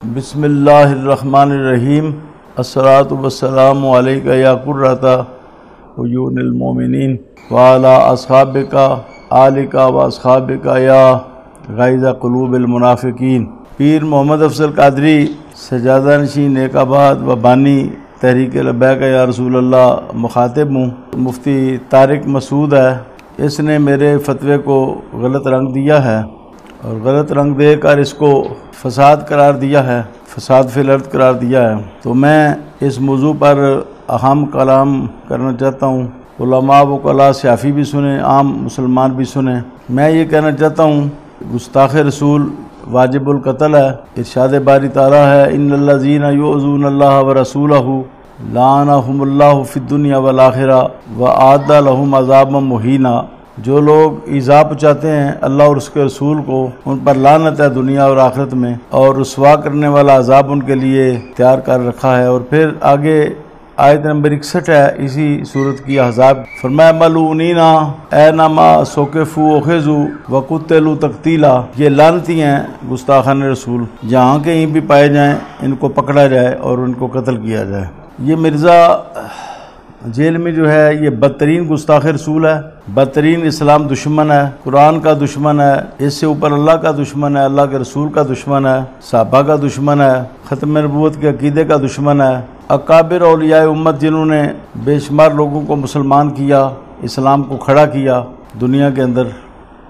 بسم اللہ الرحمن الرحیم الصلاۃ والسلام علیک یا قرۃ عیون المومنین وعلی اصحابک آلک و اصحابک یا غیظ قلوب المنافقین۔ پیر محمد افضل قادری سجادہ نشین نیک آباد و بانی تحریک لبیک یا رسول اللہ مخاطب ہوں۔ مفتی طارق مسعود ہے، اس نے میرے فتوے کو غلط رنگ دیا ہے اور غلط رنگ دے کر اس کو فساد قرار دیا ہے، فساد فی الارض قرار دیا ہے۔ تو میں اس موضوع پر اہم کلام کرنا چاہتا ہوں، علماء و وکلاء سیافی بھی سنیں، عام مسلمان بھی سنیں۔ میں یہ کہنا چاہتا ہوں گستاخ رسول واجب القتل ہے۔ ارشاد باری تعالیٰ ہے ان الذین یؤذون اللہ ورسولہ لعنہم اللہ فی الدنیا والآخرہ واعد لہم عذابا مہینا۔ جو لوگ ایذا پہنچاتے ہیں اللہ اور اس کے رسول کو، ان پر لعنت ہے دنیا اور آخرت میں، اور رسوا کرنے والا عذاب ان کے لیے تیار کر رکھا ہے۔ اور پھر آگے آیت نمبر 61 ہے اسی صورت کی احزاب، فرمایا ملعونین اینما ثقفوا اخذوا وقتلوا تقتیلا۔ یہ لعنتی ہیں گستاخان رسول، جہاں کہیں بھی پائے جائیں ان کو پکڑا جائے اور ان کو قتل کیا جائے۔ یہ مرزا جیل میں جو ہے یہ بدترین گستاخ رسول ہے، بدترین اسلام دشمن ہے، قرآن کا دشمن ہے، اس سے اوپر اللہ کا دشمن ہے، اللہ کے رسول کا دشمن ہے، صحابہ کا دشمن ہے، ختم نبوت کے عقیدے کا دشمن ہے۔ اکابر اولیاء امت جنہوں نے بے شمار لوگوں کو مسلمان کیا، اسلام کو کھڑا کیا دنیا کے اندر،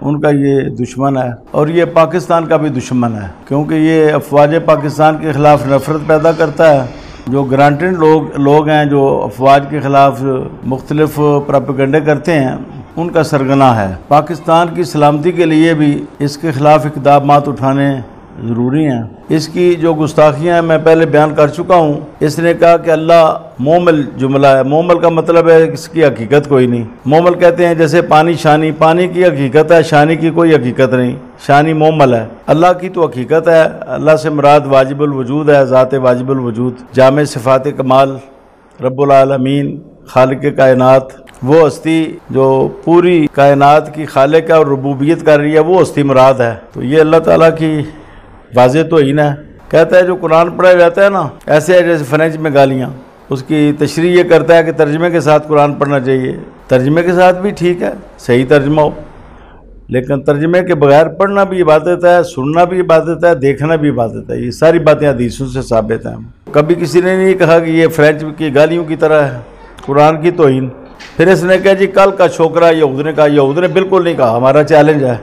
ان کا یہ دشمن ہے۔ اور یہ پاکستان کا بھی دشمن ہے، کیونکہ یہ افواج پاکستان کے خلاف نفرت پیدا کرتا ہے۔ جو گرانٹڈ لوگ ہیں جو افواج کے خلاف مختلف پروپیگنڈے کرتے ہیں، ان کا سرغنہ ہے۔ پاکستان کی سلامتی کے لیے بھی اس کے خلاف اقدامات اٹھانے ضروری ہیں۔ اس کی جو گستاخیاں ہیں میں پہلے بیان کر چکا ہوں۔ اس نے کہا کہ اللہ مومل جملہ ہے، مومل کا مطلب ہے اس کی حقیقت کوئی نہیں۔ مومل کہتے ہیں جیسے پانی شانی، پانی کی حقیقت ہے، شانی کی کوئی حقیقت نہیں، شانی مومل ہے۔ اللہ کی تو حقیقت ہے، اللہ سے مراد واجب الوجود ہے، ذات واجب الوجود، جامع صفات کمال، رب العالمین، خالق کائنات، وہ ہستی جو پوری کائنات کی خالق ہے اور ربوبیت کر رہی ہے، وہ ہستی مراد ہے۔ تو یہ اللہ تعالیٰ کی واضح توہین ہے۔ کہتا ہے جو قرآن پڑھا جاتا ہے نا، ایسے ہے جیسے فرینچ میں گالیاں۔ اس کی تشریح یہ کرتا ہے کہ ترجمے کے ساتھ قرآن پڑھنا چاہیے۔ ترجمے کے ساتھ بھی ٹھیک ہے، صحیح ترجمہ ہو، لیکن ترجمے کے بغیر پڑھنا بھی عبادت ہے، سننا بھی عبادت ہے، دیکھنا بھی عبادت ہے۔ یہ ساری باتیں حدیثوں سے ثابت ہیں۔ کبھی کسی نے نہیں کہا کہ یہ فرینچ کی گالیوں کی طرح ہے، قرآن کی توہین۔ پھر اس نے کہا جی کل کا چھوکرا یہود نے کہا، یہود نے بالکل نہیں کہا، ہمارا چیلنج ہے۔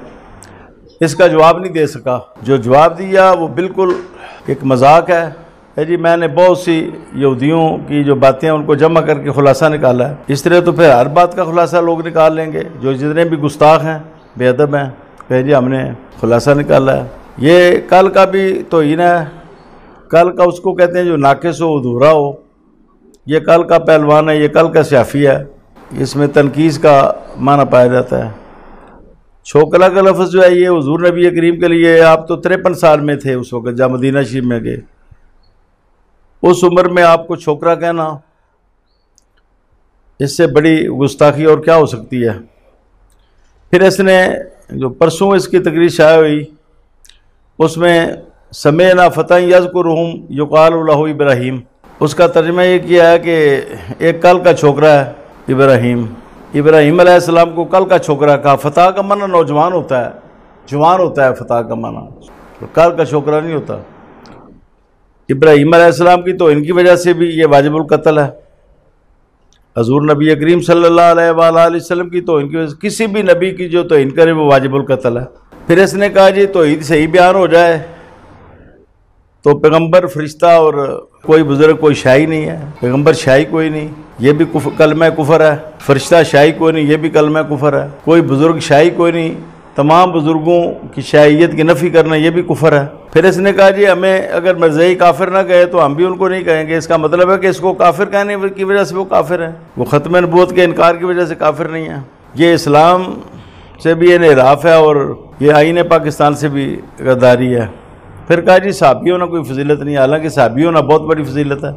اس کا جواب نہیں دے سکا، جو جواب دیا وہ بالکل ایک مذاق ہے جی میں نے بہت سی یہودیوں کی جو باتیں ان کو جمع کر کے خلاصہ نکالا ہے۔ اس طرح تو پھر ہر بات کا خلاصہ لوگ نکال لیں گے، جو جتنے بھی گستاخ ہیں، بے ادب ہیں، کہ جی ہم نے خلاصہ نکالا ہے۔ یہ کل کا بھی توہین ہے، کل کا اس کو کہتے ہیں جو ناقص ہو، ادھورا ہو۔ یہ کل کا پہلوان ہے، یہ کل کا سیافی ہے، اس میں تنقیص کا معنی پایا جاتا ہے۔ چھوکلا کا لفظ جو ہے یہ حضور نبی کریم کے لیے، آپ تو 53 سال میں تھے اس وقت جب مدینہ شریف میں گئے، اس عمر میں آپ کو چھوکرا کہنا، اس سے بڑی گستاخی اور کیا ہو سکتی ہے۔ پھر اس نے جو پرسوں اس کی تقریر شائع ہوئی، اس میں سمعنا فتى یذکرہم یقال لہ ابراہیم، اس کا ترجمہ یہ کیا ہے کہ ایک کل کا چھوکرا ہے ابراہیم۔ ابراہیم علیہ السلام کو کل کا چھوکرا کہا۔ فتح کا معنی نوجوان ہوتا ہے، جوان ہوتا ہے فتح کا معنی، کل کا چھوکرا نہیں ہوتا۔ ابراہیم علیہ السلام کی تو ان کی وجہ سے بھی یہ واجب القتل ہے۔ حضور نبی کریم صلی اللہ علیہ وآلہ وسلم کی تو ان کی وجہ سے کسی بھی نبی کی جو توہین کرے وہ واجب القتل ہے۔ پھر اس نے کہا جی توحید صحیح بیان ہو جائے تو پیغمبر، فرشتہ اور کوئی بزرگ کوئی شاہی نہیں ہے، پیغمبر شاہی کوئی نہیں، یہ بھی کلمہ کفر ہے۔ فرشتہ شاہی کوئی نہیں، یہ بھی کلمہ کفر ہے۔ کوئی بزرگ شاہی کوئی نہیں، تمام بزرگوں کی شاہیت کی نفی کرنا یہ بھی کفر ہے۔ پھر اس نے کہا جی ہمیں اگر مرزائی کافر نہ کہے تو ہم بھی ان کو نہیں کہیں گے۔ اس کا مطلب ہے کہ اس کو کافر کہنے کی وجہ سے وہ کافر ہے، وہ ختم نبوت کے انکار کی وجہ سے کافر نہیں ہے۔ یہ اسلام سے بھی انحراف ہے اور یہ آئین پاکستان سے بھی غداری ہے۔ پھر کہا جی صحابی ہونا کوئی فضیلت نہیں، حالانکہ صحابی ہونا بہت بڑی فضیلت ہے۔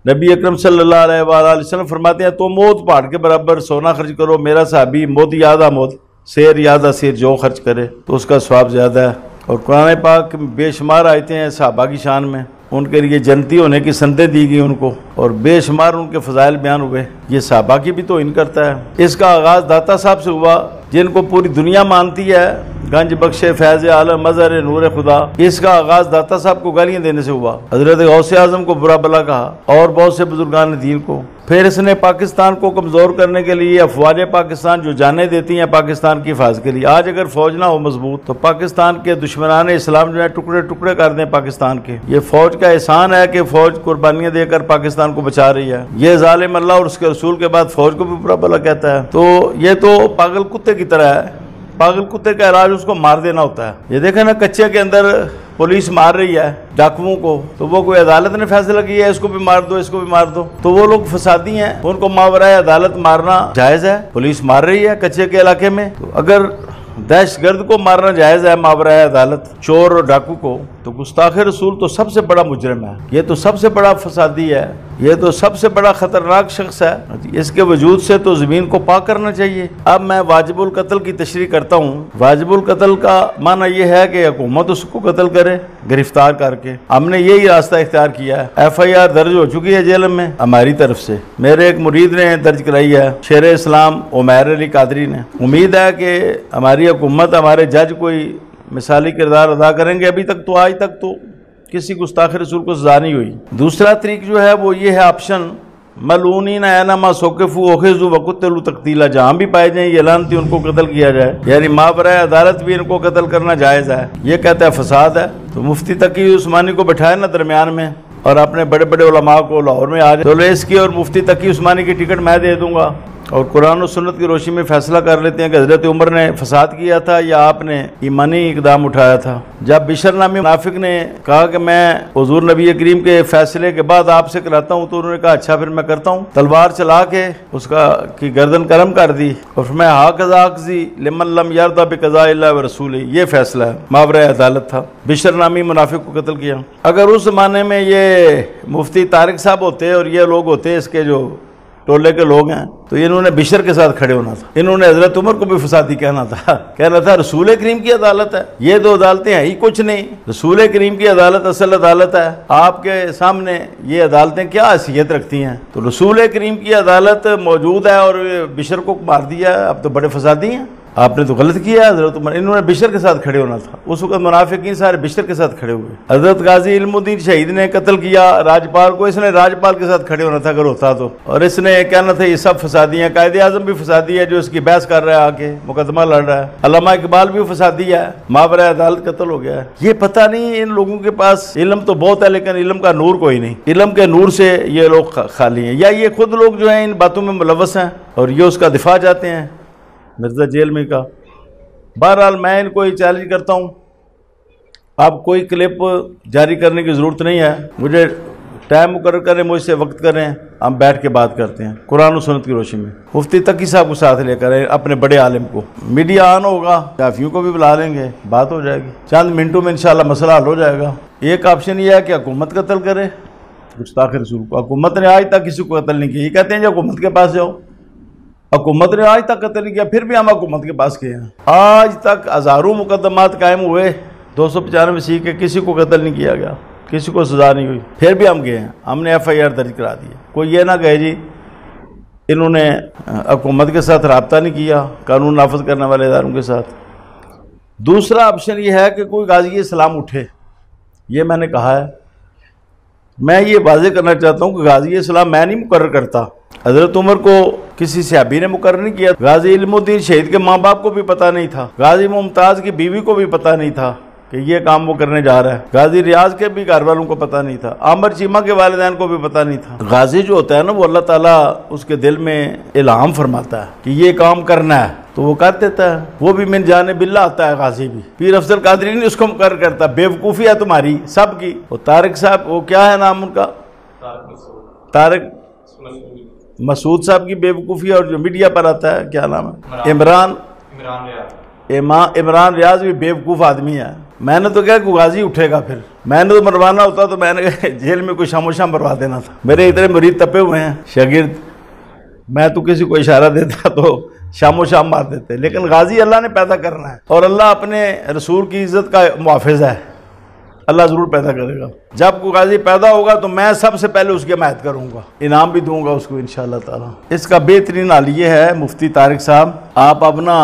نبی اکرم صلی اللہ علیہ وآلہ وسلم فرماتے ہیں تو موت پہاڑ کے برابر سونا خرچ کرو، میرا صحابی موت یادہ موت، سیر یادہ سیر جو خرچ کرے تو اس کا ثواب زیادہ ہے۔ اور قرآن پاک میں بے شمار آیتیں ہیں صحابہ کی شان میں، ان کے لیے جنتی ہونے کی سندیں دی گئی ان کو، اور بے شمار ان کے فضائل بیان ہوئے۔ یہ صحابہ کی بھی توہین کرتا ہے۔ اس کا آغاز داتا صاحب سے ہوا، جن کو پوری دنیا مانتی ہے، گنج بخش فیض عالم مظہر نور خدا۔ اس کا آغاز داتا صاحب کو گالیاں دینے سے ہوا، حضرت غوث اعظم کو برا بلا کہا اور بہت سے بزرگان دین کو۔ پھر اس نے پاکستان کو کمزور کرنے کے لیے افواج پاکستان جو جانیں دیتی ہیں پاکستان کی حفاظت کے لیے، آج اگر فوج نہ ہو مضبوط تو پاکستان کے دشمنان اسلام جو ہے ٹکڑے ٹکڑے کر دیں پاکستان کے۔ یہ فوج کا احسان ہے کہ فوج قربانیاں دے کر پاکستان کو بچا رہی ہے۔ یہ ظالم اللہ اور اس کے رسول کے بعد فوج کو بھی برا بلا کہتا ہے، تو یہ تو پاگل کتے کی طرح ہے۔ پاگل کتے کا علاج اس کو مار دینا ہوتا ہے۔ یہ دیکھیں نا، کچے کے اندر پولیس مار رہی ہے ڈاکوؤں کو، تو وہ کوئی عدالت نے فیصلہ کیا ہے اس کو بھی مار دو، اس کو بھی مار دو، تو وہ لوگ فسادی ہیں، ان کو ماورائے عدالت مارنا جائز ہے؟ پولیس مار رہی ہے کچے کے علاقے میں، تو اگر دہشت گرد کو مارنا جائز ہے ماورائے عدالت، چور اور ڈاکو کو، تو گستاخ رسول تو سب سے بڑا مجرم ہے، یہ تو سب سے بڑا فسادی ہے، یہ تو سب سے بڑا خطرناک شخص ہے۔ اس کے وجود سے تو زمین کو پاک کرنا چاہیے۔ اب میں واجب القتل کی تشریح کرتا ہوں۔ واجب القتل کا معنی یہ ہے کہ حکومت اس کو قتل کرے گرفتار کر کے۔ ہم نے یہی راستہ اختیار کیا ہے۔ ایف آئی آر درج ہو چکی ہے جیل میں ہماری طرف سے، میرے ایک مرید نے درج کرائی ہے، شیر اسلام عمیر علی قادری نے۔ امید ہے کہ ہماری حکومت، ہمارے جج کوئی مثالی کردار ادا کریں گے۔ ابھی تک تو آج تک تو کسی گستاخ رسول کو سزا نہیں ہوئی۔ دوسرا طریق جو ہے وہ یہ ہے آپشن، ملعونین اینما ثقفوا اخذوا وقتلوا تقتیلا، جہاں بھی پائے جائیں یہ لعنتی ان کو قتل کیا جائے، یعنی ماورائے عدالت بھی ان کو قتل کرنا جائز ہے۔ یہ کہتا ہے فساد ہے، تو مفتی تقی عثمانی کو بٹھائے نا درمیان میں، اور اپنے بڑے بڑے علماء کو لاہور میں آ جائے، تو اس کی اور مفتی تقی عثمانی کی ٹکٹ میں دے دوں گا، اور قرآن و سنت کی روشنی میں فیصلہ کر لیتے ہیں کہ حضرت عمر نے فساد کیا تھا یا آپ نے ایمانی اقدام اٹھایا تھا۔ جب بشر نامی منافق نے کہا کہ میں حضور نبی کریم کے فیصلے کے بعد آپ سے کراتا ہوں، تو انہوں نے کہا اچھا پھر میں کرتا ہوں، تلوار چلا کے اس کی گردن کرم کر دی، اور میں ہاکذا اقضی لمن لم یرضی بقضاء اللہ ورسولہ، یہ فیصلہ ہے، ماورائے عدالت تھا۔ بشر نامی منافق کو قتل کیا۔ اگر اس زمانے میں یہ مفتی طارق صاحب ہوتے اور یہ لوگ ہوتے اس کے جو ٹولے کے لوگ ہیں، تو انہوں نے بشر کے ساتھ کھڑے ہونا تھا، انہوں نے حضرت عمر کو بھی فسادی کہنا تھا رسول کریم کی عدالت ہے، یہ دو عدالتیں ہیں ہی کچھ نہیں، رسول کریم کی عدالت اصل عدالت ہے، آپ کے سامنے یہ عدالتیں کیا حیثیت رکھتی ہیں؟ تو رسول کریم کی عدالت موجود ہے اور بشر کو مار دیا ہے، اب تو بڑے فسادی ہیں، آپ نے تو غلط کیا ہے حضرت عمر۔ انہوں نے بشر کے ساتھ کھڑے ہونا تھا، اس وقت منافقین سارے بشر کے ساتھ کھڑے ہوئے۔ حضرت غازی علم الدین شہید نے قتل کیا راجپال کو، اس نے راجپال کے ساتھ کھڑے ہونا تھا اگر ہوتا تو، اور اس نے کہنا تھا یہ سب فسادی ہیں۔ قائد اعظم بھی فسادی ہے جو اس کی بحث کر رہا ہے، آ کے مقدمہ لڑ رہا ہے۔ علامہ اقبال بھی فسادی ہے، ماورائے عدالت قتل ہو گیا ہے۔ یہ پتہ نہیں ان لوگوں کے پاس علم تو بہت ہے لیکن علم کا نور کوئی نہیں، علم کے نور سے یہ لوگ خالی ہیں، یا یہ خود لوگ جو ہیں ان باتوں میں ملوث ہیں اور یہ اس کا دفاع چاہتے ہیں مرزا جیل میں کا۔ بہرحال میں ان کو یہ چیلنج کرتا ہوں، آپ کوئی کلپ جاری کرنے کی ضرورت نہیں ہے، مجھے ٹائم مقرر کریں، مجھ سے وقت کریں، ہم بیٹھ کے بات کرتے ہیں قرآن و سنت کی روشنی میں۔ مفتی تقی صاحب کو ساتھ لے کر اپنے بڑے عالم کو، میڈیا آن ہوگا، کافیوں کو بھی بلا لیں گے، بات ہو جائے گی، چند منٹوں میں انشاءاللہ مسئلہ حل ہو جائے گا۔ ایک آپشن یہ ہے کہ حکومت قتل کرے گستاخ رسول کو، حکومت نے آج تک کسی کو قتل نہیں کیا، یہ کہتے ہیں جو حکومت کے پاس جاؤ، حکومت نے آج تک قتل نہیں کیا، پھر بھی ہم حکومت کے پاس گئے ہیں۔ آج تک ہزاروں مقدمات قائم ہوئے 295 کے، کسی کو قتل نہیں کیا گیا، کسی کو سزا نہیں ہوئی، پھر بھی ہم گئے ہیں، ہم نے ایف آئی آر درج کرا دی ہے۔ کوئی یہ نہ کہے جی انہوں نے حکومت کے ساتھ رابطہ نہیں کیا، قانون نافذ کرنے والے اداروں کے ساتھ۔ دوسرا آپشن یہ ہے کہ کوئی غازی اسلام اٹھے، یہ میں نے کہا ہے، میں یہ واضح کرنا چاہتا ہوں کہ غازی اسلام میں نہیں مقرر کرتا، حضرت عمر کو کسی صحابی نے مقرر نہیں کیا، غازی علم الدین شہید کے ماں باپ کو بھی پتہ نہیں تھا، غازی ممتاز کی بیوی کو بھی پتہ نہیں تھا کہ یہ کام وہ کرنے جا رہا ہے، غازی ریاض کے بھی گھر والوں کو پتہ نہیں تھا، عامر چیمہ کے والدین کو بھی پتہ نہیں تھا۔ غازی جو ہوتا ہے نا وہ اللہ تعالیٰ اس کے دل میں الہام فرماتا ہے کہ یہ کام کرنا ہے تو وہ کر دیتا ہے، وہ بھی من جانب اللہ آتا ہے۔ غازی بھی پیر افضل قادری نہیں اس کو مقرر کرتا، بیوقوفی ہے تمہاری سب کی۔ وہ طارق صاحب، وہ کیا ہے نام ان کا، طارق مسعود صاحب کی بیوقوفی، اور جو میڈیا پر آتا ہے کیا نام ہے، عمران ریاض بھی بیوقوف آدمی ہے۔ میں نے تو کہا کہ غازی اٹھے گا، پھر میں نے تو مروانا ہوتا تو میں نے جیل میں کوئی شام و شام مروا دینا تھا، میرے اتنے مرید تپے ہوئے ہیں شاگرد، میں تو کسی کو اشارہ دیتا تو شام و شام مار دیتے، لیکن غازی اللہ نے پیدا کرنا ہے، اور اللہ اپنے رسول کی عزت کا محافظ ہے، اللہ ضرور پیدا کرے گا۔ جب کوئی غازی پیدا ہوگا تو میں سب سے پہلے اس کی حمایت کروں گا، انعام بھی دوں گا اس کو انشاءاللہ تعالی۔ اس کا بہترین حل یہ ہے مفتی طارق صاحب، آپ اپنا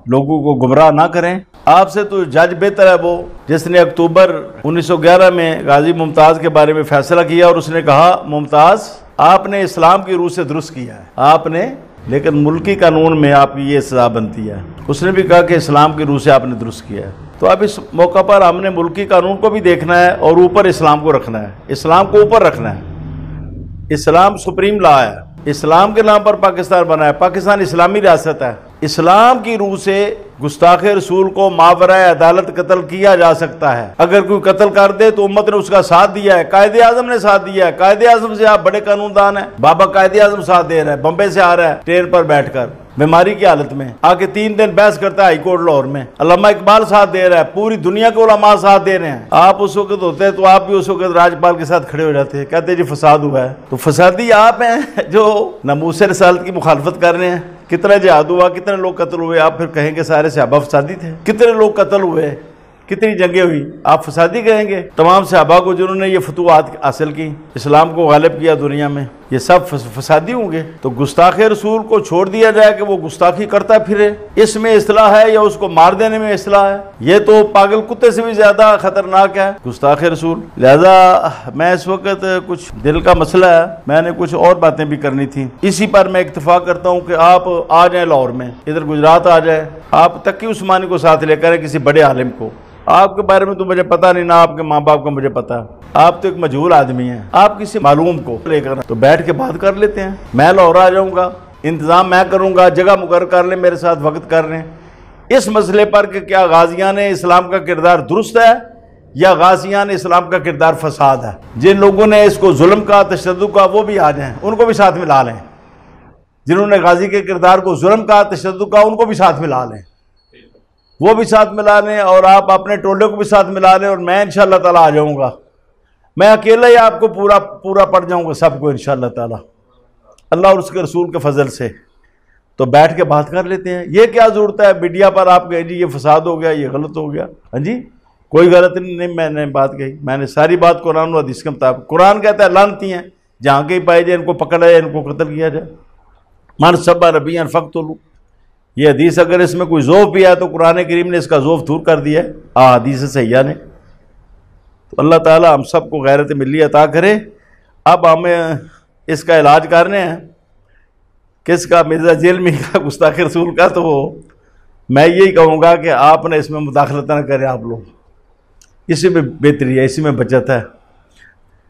لوگوں کو گمراہ نہ کریں۔ آپ سے تو جج بہتر ہے وہ جس نے اکتوبر 1911 میں غازی ممتاز کے بارے میں فیصلہ کیا، اور اس نے کہا ممتاز آپ نے اسلام کی روح سے درست کیا ہے، آپ نے، لیکن ملکی قانون میں آپ کی یہ سزا بنتی ہے۔ اس نے بھی کہا کہ اسلام کی روح سے آپ نے درست کیا ہے۔ تو اب اس موقع پر ہم نے ملکی قانون کو بھی دیکھنا ہے اور اوپر اسلام کو رکھنا ہے، اسلام کو اوپر رکھنا ہے۔ اسلام سپریم لا ہے، اسلام کے نام پر پاکستان بنا ہے، پاکستان اسلامی ریاست ہے۔ اسلام کی روح سے گستاخ رسول کو ماورائے عدالت قتل کیا جا سکتا ہے۔ اگر کوئی قتل کر دے تو امت نے اس کا ساتھ دیا ہے، قائد اعظم نے ساتھ دیا ہے۔ قائد اعظم سے آپ بڑے قانون دان ہیں، بابا قائد اعظم ساتھ دے رہا ہے، بمبے سے آ رہا ہے ٹرین پر بیٹھ کر بیماری کی حالت میں آ کے 3 دن بحث کرتا ہے ہائی کورٹ لاہور میں، علامہ اقبال ساتھ دے رہا ہے، پوری دنیا کے علماء ساتھ دے رہے ہیں۔ آپ اس وقت ہوتے ہیں تو آپ بھی اس وقت راجپال کے ساتھ کھڑے ہو جاتے ہیں، کہتے ہیں جی فساد ہوا ہے۔ تو فسادی آپ ہیں جو ناموس رسالت کی مخالفت کر رہے ہیں۔ کتنا جہاد ہوا، کتنے لوگ قتل ہوئے، آپ پھر کہیں گے سارے صحابہ فسادی تھے؟ کتنے لوگ قتل ہوئے، کتنی جنگیں ہوئی، آپ فسادی کہیں گے؟ تمام صحابہ کو جنہوں نے یہ فتوحات حاصل کی، اسلام کو غالب کیا دنیا میں، یہ سب فسادی ہوں گے؟ تو گستاخ رسول کو چھوڑ دیا جائے کہ وہ گستاخی کرتا پھرے، اس میں اصلاح ہے یا اس کو مار دینے میں اصلاح ہے؟ یہ تو پاگل کتے سے بھی زیادہ خطرناک ہے گستاخ رسول۔ لہذا میں اس وقت کچھ دل کا مسئلہ ہے، میں نے کچھ اور باتیں بھی کرنی تھیں، اسی پر میں اکتفا کرتا ہوں کہ آپ آ جائیں لاہور میں، ادھر گجرات آ جائیں، آپ تقی عثمانی کو ساتھ لے کر کسی بڑے عالم کو، آپ کے بارے میں تو مجھے پتا نہیں، نہ آپ کے ماں باپ کا مجھے پتا، آپ تو ایک مجہول آدمی ہیں، آپ کسی معلوم کو لے کر تو بیٹھ کے بات کر لیتے ہیں۔ میں لاہور آ جاؤں گا، انتظام میں کروں گا، جگہ مقرر کر لیں، میرے ساتھ وقت کر لیں اس مسئلے پر کہ کیا غازیان اسلام کا کردار درست ہے یا غازیان اسلام کا کردار فساد ہے۔ جن لوگوں نے اس کو ظلم کا، تشدد کا، وہ بھی آ جائیں، ان کو بھی ساتھ ملا لیں۔ جنہوں نے غازی کے کردار کو ظلم کا، تشدد کا، ان کو بھی ساتھ ملا لیں، وہ بھی ساتھ ملا لیں، اور آپ اپنے ٹولے کو بھی ساتھ ملا لیں، اور میں انشاءاللہ تعالیٰ آ جاؤں گا۔ میں اکیلا ہی آپ کو پورا پڑ جاؤں گا سب کو انشاءاللہ تعالیٰ، اللہ اور اس کے رسول کے فضل سے۔ تو بیٹھ کے بات کر لیتے ہیں۔ یہ کیا ضرورت ہے میڈیا پر آپ کہیں جی یہ فساد ہو گیا، یہ غلط ہو گیا؟ ہاں جی، کوئی غلط نہیں، میں نے بات کہی، میں نے ساری بات قرآن و حدیث کے مطابق۔ قرآن کہتا ہے لعنتی ہیں، جہاں کہیں پائے جائے ان کو پکڑا جائے، ان کو قتل کیا جائے۔ من سب ربیعا فاقتلوہ، یہ حدیث اگر اس میں کوئی ذوف بھی ہے تو قرآن کریم نے اس کا ذوف دور کر دیا ہے حدیث صحیحہ نے۔ تو اللہ تعالیٰ ہم سب کو غیرت ملی عطا کرے۔ اب ہمیں اس کا علاج کرنے ہیں، کس کا؟ مرزا جیلمی کا، گستاخ رسول کا۔ تو میں یہی کہوں گا کہ آپ نے اس میں مداخلت نہ کریں، آپ لوگ، اسی میں بہتری ہے، اسی میں بچت ہے،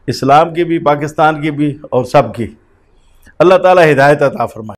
اسلام کی بھی، پاکستان کی بھی، اور سب کی۔ اللہ تعالیٰ ہدایت عطا فرمائے۔